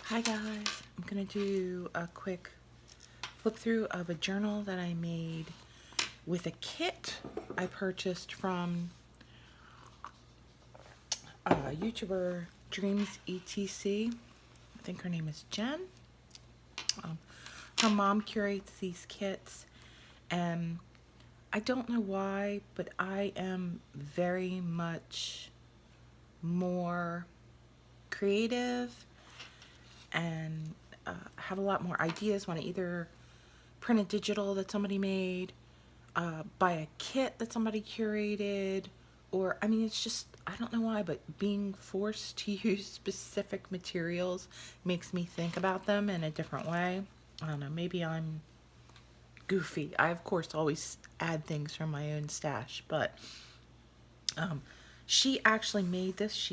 Hi guys, I'm going to do a quick flip through of a journal that I made with a kit I purchased from YouTuber Dreams ETC. I think her name is Jen. Um, Her mom curates these kits, and I don't know why, but I am very much more creative and have a lot more ideas when I either print a digital that somebody made, buy a kit that somebody curated, or I mean, it's just, I don't know why, but being forced to use specific materials makes me think about them in a different way. I don't know, maybe I'm goofy. I, of course, always add things from my own stash, but um, she actually made this.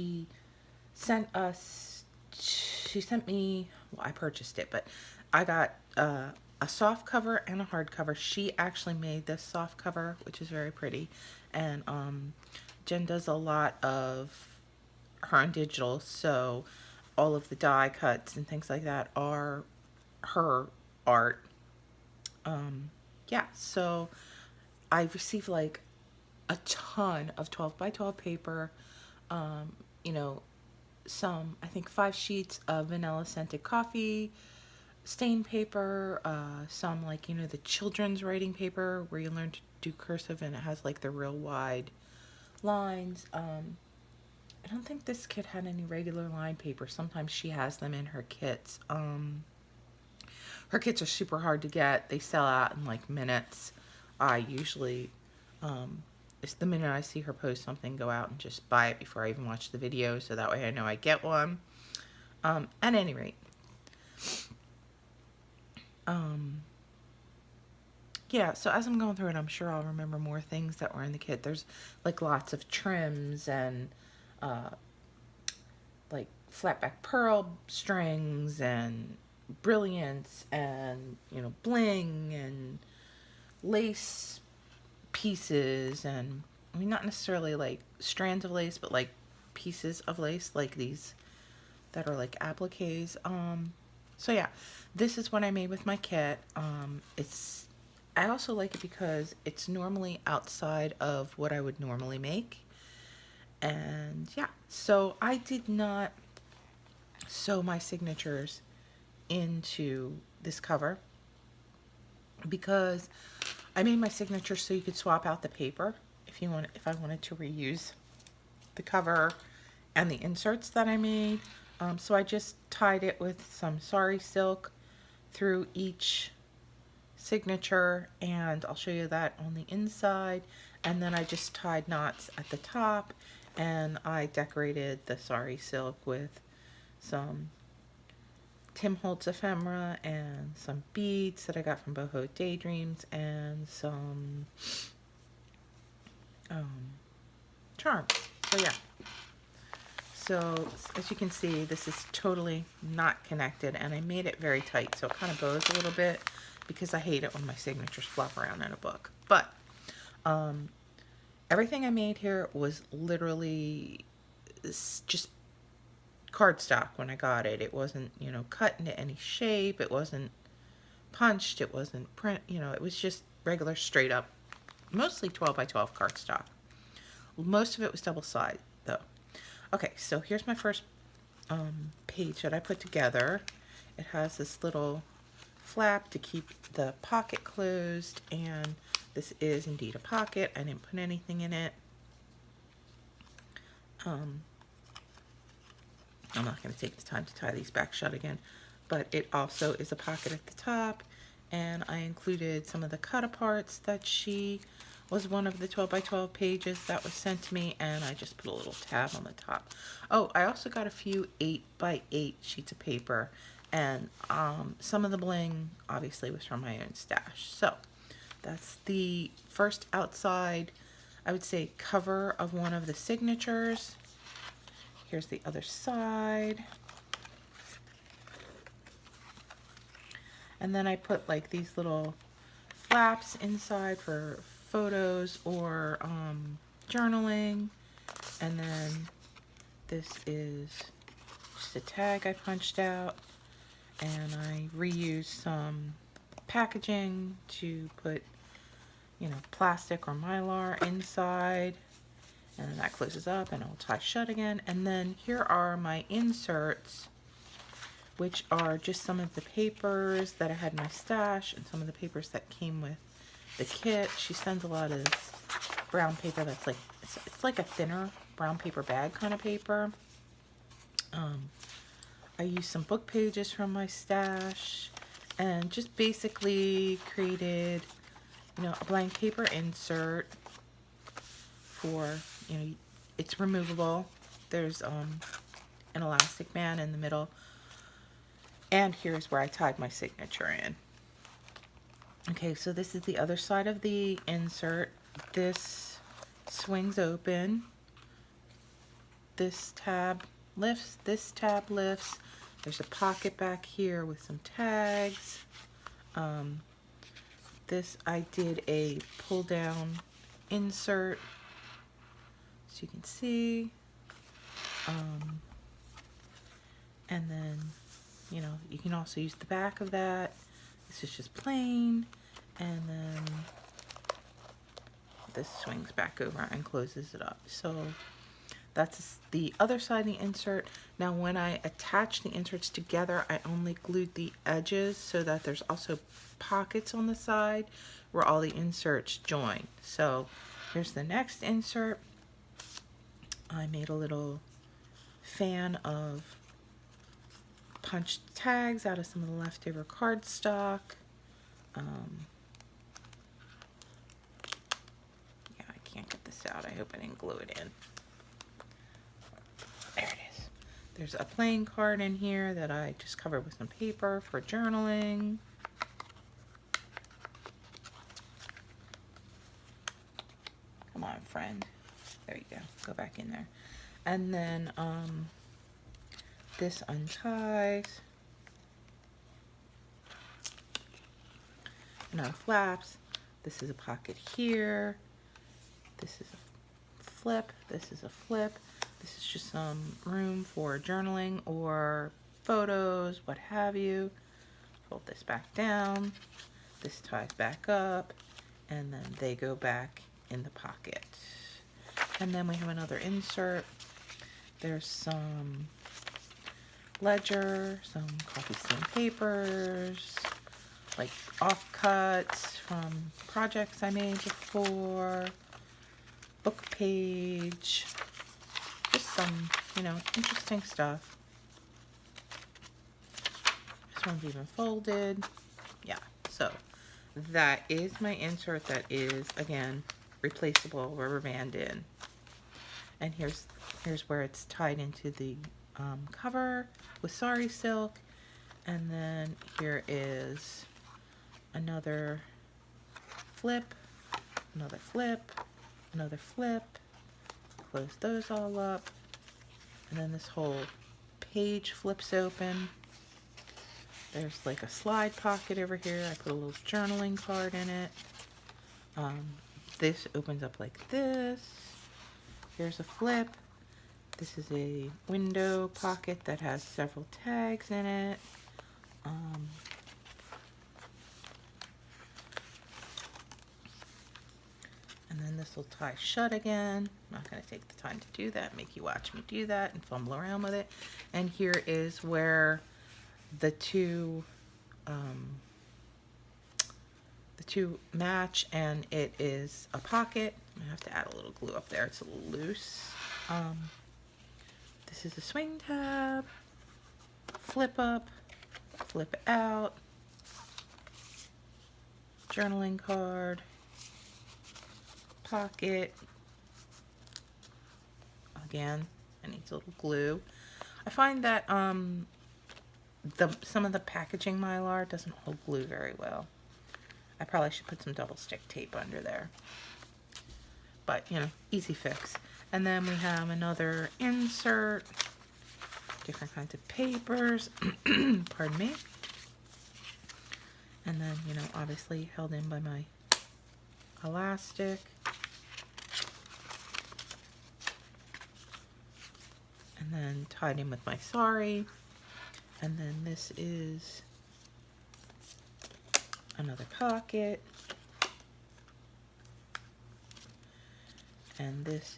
Sent us, she sent me, well, I purchased it, but I got a soft cover and a hard cover. She actually made this soft cover, which is very pretty. And Jen does a lot of her on digital, so all of the die cuts and things like that are her art. Yeah, so I've received like a ton of 12 by 12 paper, um, you know, I think 5 sheets of vanilla scented coffee, stain paper, some like, the children's writing paper where you learn to do cursive and it has like the real wide lines. I don't think this kit had any regular line paper. Sometimes she has them in her kits. Her kits are super hard to get. They sell out in like minutes. I usually, it's the minute I see her post something, go out and just buy it before I even watch the video, so that way I know I get one. At any rate, um, yeah, so as I'm going through it, I'm sure I'll remember more things that were in the kit. There's like lots of trims and uh, like flat back pearl strings and brilliance and, bling and lace pieces. And I mean, not necessarily like strands of lace, but like pieces of lace, like these that are like appliques. So yeah, this is what I made with my kit. I also like it because it's normally outside of what I would normally make. And yeah, so I did not sew my signatures into this cover because I made my signature so you could swap out the paper if I wanted to reuse the cover and the inserts that I made. So I just tied it with some sari silk through each signature, and I'll show you that on the inside. And then I just tied knots at the top, and I decorated the sari silk with some Tim Holtz ephemera and some beads that I got from Boho Daydreams and some charms. So yeah. So as you can see, this is totally not connected, and I made it very tight, so it kind of bows a little bit because I hate it when my signatures flop around in a book. But everything I made here was literally just cardstock when I got it. It wasn't, cut into any shape. It wasn't punched. It wasn't print. It was just regular straight up, mostly 12 by 12 cardstock. Most of it was double sided though. Okay, so here's my first page that I put together. It has this little flap to keep the pocket closed, and this is indeed a pocket. I didn't put anything in it. I'm not going to take the time to tie these back shut again, but it also is a pocket at the top, and I included some of the cut aparts that she was one of the 12 by 12 pages that was sent to me, and I just put a little tab on the top. Oh, I also got a few 8 by 8 sheets of paper, and some of the bling obviously was from my own stash. So that's the first outside, I would say, cover of one of the signatures. Here's the other side. And then I put like these little flaps inside for photos or journaling. And then this is just a tag I punched out. and I reused some packaging to put, you know, plastic or Mylar inside, and then that closes up and it'll tie shut again. And then here are my inserts, which are just some of the papers that I had in my stash and some of the papers that came with the kit. She sends a lot of this brown paper that's like, it's like a thinner brown paper bag kind of paper. I used some book pages from my stash and just basically created, you know, a blank paper insert for, you know, it's removable. There's an elastic band in the middle, and here's where I tied my signature in. Okay, so this is the other side of the insert. This swings open. This tab lifts, this tab lifts. There's a pocket back here with some tags. This I did a pull down insert, so you can see. And then, you know, you can also use the back of that. This is just plain, and then this swings back over and closes it up. So that's the other side of the insert. Now when I attach the inserts together, I only glued the edges so that there's also pockets on the side where all the inserts join. So here's the next insert. I made a little fan of punched tags out of some of the leftover cardstock. Yeah, I can't get this out. I hope I didn't glue it in. There it is. There's a playing card in here that I just covered with some paper for journaling. Come on, friend. There you go. Go back in there. And then this unties. Now flaps. This is a pocket here. This is a flip. This is a flip. This is just some room for journaling or photos, what have you. Fold this back down. This ties back up, and then they go back in the pocket. And then we have another insert. There's some ledger, some coffee stain papers, like offcuts from projects I made before, book page, just some, you know, interesting stuff. This one's even folded. Yeah, so that is my insert that is, again, replaceable, rubber band in. And here's where it's tied into the cover with sari silk. And then here is another flip, another flip, another flip. Close those all up. And then this whole page flips open. There's like a slide pocket over here. I put a little journaling card in it. This opens up like this. Here's a flip. This is a window pocket that has several tags in it. And then this will tie shut again. I'm not going to take the time to do that, make you watch me do that and fumble around with it. And here is where the two match, and it is a pocket. I have to add a little glue up there. It's a little loose. This is a swing tab, flip up, flip out, journaling card, pocket. Again, it needs a little glue. I find that some of the packaging Mylar doesn't hold glue very well. I probably should put some double stick tape under there. But, you know, easy fix. And then we have another insert, different kinds of papers, pardon me. And then, you know, obviously held in by my elastic. And then tied in with my sari. And then this is another pocket. And this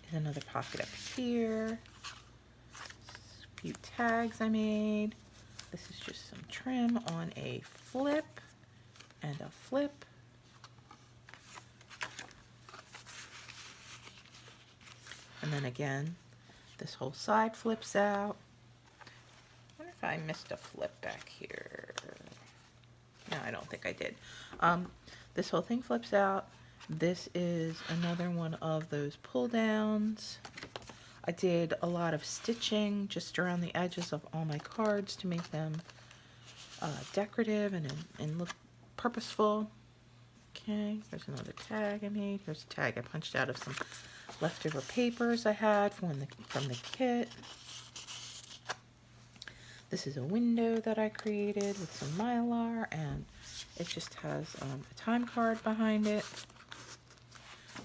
is another pocket up here. A few tags I made. This is just some trim on a flip and a flip. And then again, this whole side flips out. I wonder if I missed a flip back here. No, I don't think I did. This whole thing flips out. This is another one of those pull downs. I did a lot of stitching just around the edges of all my cards to make them decorative and look purposeful. Okay, there's another tag I made. Here's a tag I punched out of some leftover papers I had from the kit. This is a window that I created with some Mylar, and it just has a time card behind it.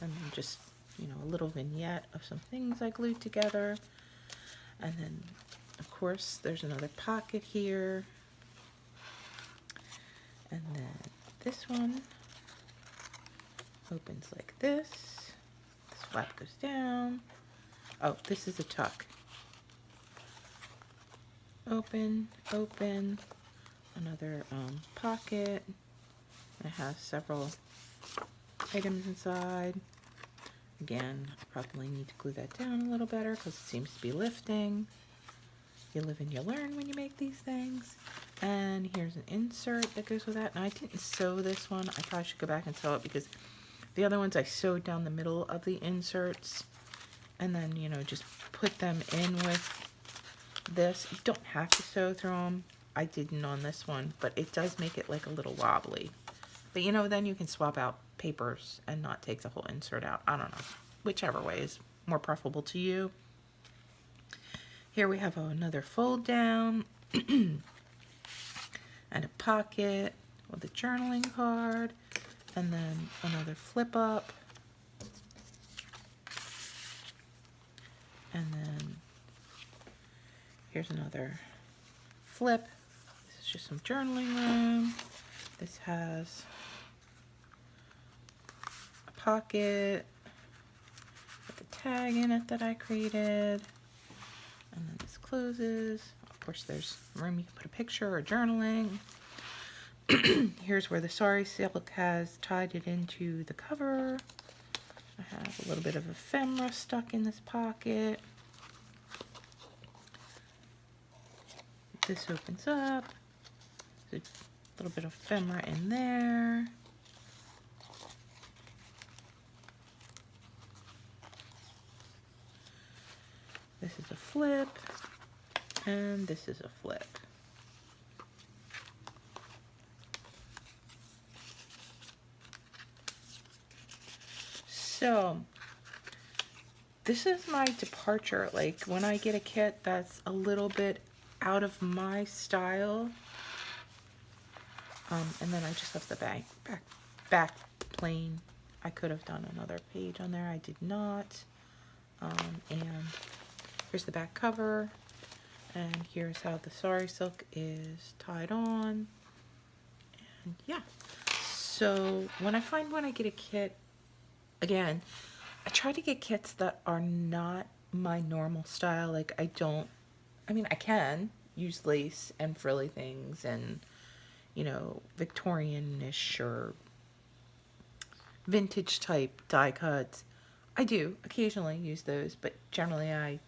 And then just, you know, a little vignette of some things I glued together. And then, of course, there's another pocket here. And then this one opens like this. This flap goes down. Oh, this is a tuck. Open, open, another pocket. It has several items inside. Again, I probably need to glue that down a little better because it seems to be lifting. You live and you learn when you make these things. And here's an insert that goes with that. Now I didn't sew this one. I probably should go back and sew it because the other ones I sewed down the middle of the inserts and then, you know, just put them in with this. You don't have to sew through them. I didn't on this one, but it does make it like a little wobbly. But you know, then you can swap out papers and not take the whole insert out. I don't know. Whichever way is more preferable to you. Here we have another fold down and a pocket with a journaling card and then another flip up. And then here's another flip. This is just some journaling room. This has a pocket with a tag in it that I created. And then this closes. Of course, there's room you can put a picture or journaling. Here's where the Sorry Silk has tied it into the cover. I have a little bit of ephemera stuck in this pocket. This opens up. There's a little bit of ephemera in there. This is a flip, and this is a flip. So, this is my departure. Like, when I get a kit that's a little bit out of my style, and then I just left the back plain. I could have done another page on there. I did not. And here's the back cover, and here's how the Sorry Silk is tied on. And yeah, so when I get a kit, again, I try to get kits that are not my normal style. Like, I can use lace and frilly things and, you know, Victorian-ish or vintage type die cuts. I do occasionally use those, but generally I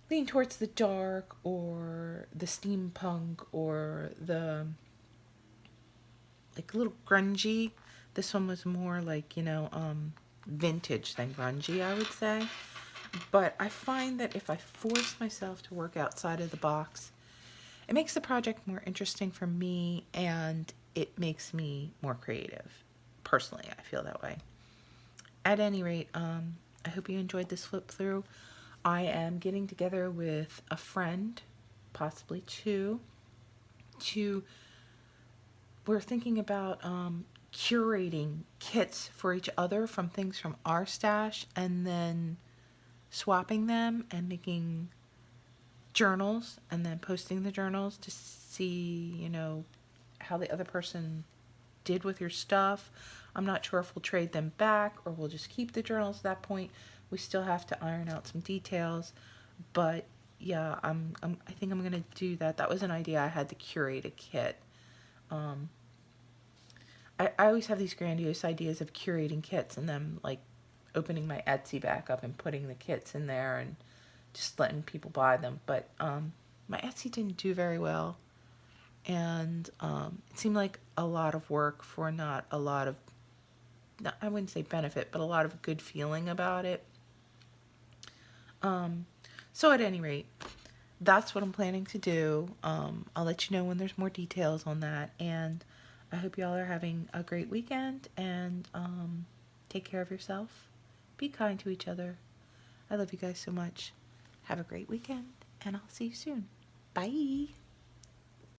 lean towards the dark or the steampunk or the like a little grungy. This one was more like, you know, vintage than grungy, I would say. But I find that if I force myself to work outside of the box, it makes the project more interesting for me and it makes me more creative. Personally, I feel that way. At any rate, I hope you enjoyed this flip through. I am getting together with a friend, possibly two, we're thinking about curating kits for each other from things from our stash and then swapping them and making journals and then posting the journals to see, you know, how the other person did with your stuff. I'm not sure if we'll trade them back or we'll just keep the journals at that point. We still have to iron out some details, but yeah, I think I'm gonna do that. That was an idea I had, to curate a kit. Um, I always have these grandiose ideas of curating kits and then like opening my Etsy back up and putting the kits in there and just letting people buy them. But my Etsy didn't do very well, and it seemed like a lot of work for not a lot of, I wouldn't say benefit, but a lot of good feeling about it. So at any rate, that's what I'm planning to do. I'll let you know when there's more details on that, and I hope y'all are having a great weekend, and take care of yourself. Be kind to each other. I love you guys so much. Have a great weekend, and I'll see you soon. Bye.